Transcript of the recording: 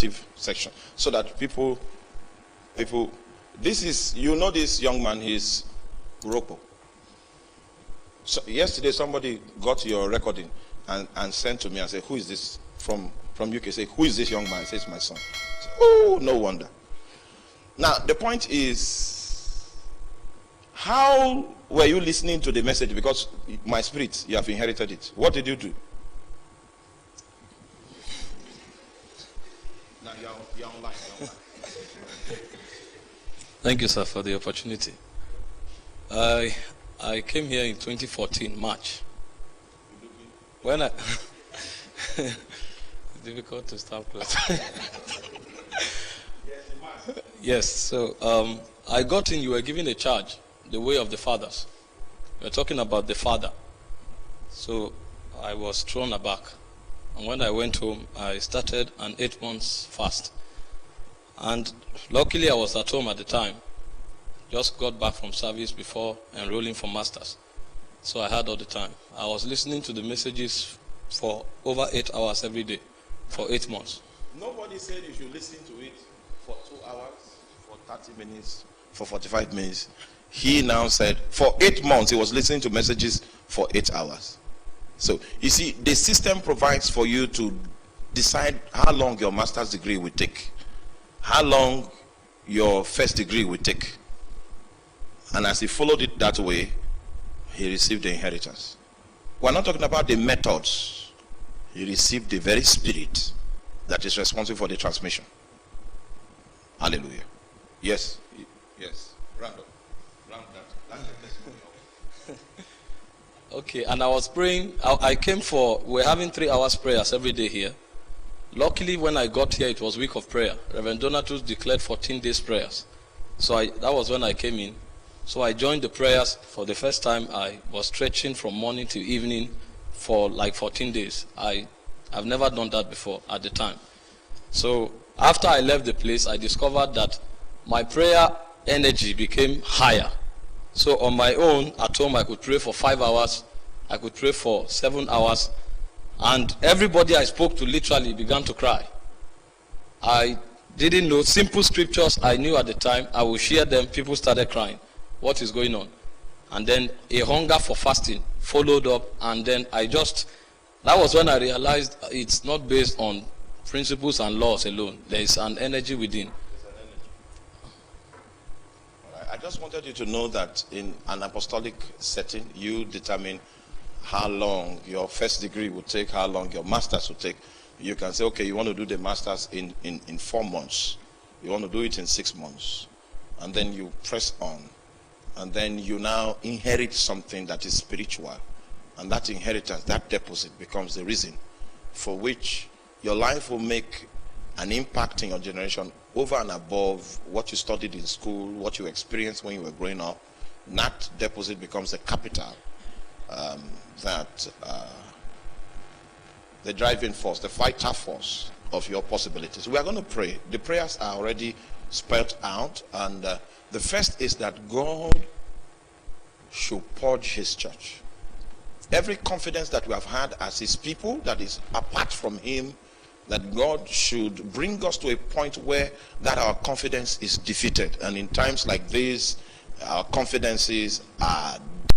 active section, so that people, this is, this young man, he's Orokpo. So yesterday somebody got your recording and sent to me and said, who is this from UK? Say, who is this young man? He says, my son. I said, oh, no wonder. Now the point is, how were you listening to the message? Because my spirit, you have inherited it. What did you do? Now you're online. Thank you, sir, for the opportunity. I came here in 2014, March. When I... It's difficult to stop close. Yes, so I got in, you were given a charge, the way of the fathers. We were talking about the father. So I was thrown aback. And when I went home, I started an 8 months fast. And luckily I was at home at the time. Just got back from service before enrolling for masters. So I had all the time. I was listening to the messages for over 8 hours every day for 8 months. Nobody said you should listen to it for 2 hours, for 30 minutes, for 45 minutes. He now said for 8 months he was listening to messages for 8 hours. So you see, the system provides for you to decide how long your master's degree will take, how long your first degree will take. And as he followed it that way, he received the inheritance. We're not talking about the methods. He received the very spirit that is responsible for the transmission. Hallelujah. Yes. Yes. Round up. Round that. That's the testimony. Okay, and I was praying. I came we're having 3 hours prayers every day here. Luckily, when I got here, it was week of prayer. Reverend Donatus declared 14 days prayers. So that was when I came in. So I joined the prayers for the first time. I was stretching from morning to evening for like 14 days. I've never done that before at the time. So after I left the place, I discovered that my prayer energy became higher. So on my own, at home, I could pray for 5 hours. I could pray for 7 hours. And everybody I spoke to literally began to cry. I didn't know simple scriptures I knew at the time. I would share them. People started crying. What is going on? And then a hunger for fasting followed up. And then that was when I realized it's not based on principles and laws alone. There is an energy within. I just wanted you to know that in an apostolic setting, you determine how long your first degree will take, how long your master's will take. You can say, okay, you want to do the master's in 4 months. You want to do it in 6 months. And then you press on. And then you now inherit something that is spiritual. And that inheritance, that deposit becomes the reason for which your life will make an impact in your generation over and above what you studied in school, what you experienced when you were growing up. And that deposit becomes the capital, the driving force, the vital force of your possibilities. We are going to pray. The prayers are already spelled out, and the first is that God should purge his church. Every confidence that we have had as his people that is apart from him, that God should bring us to a point where that our confidence is defeated. And in times like this, our confidences are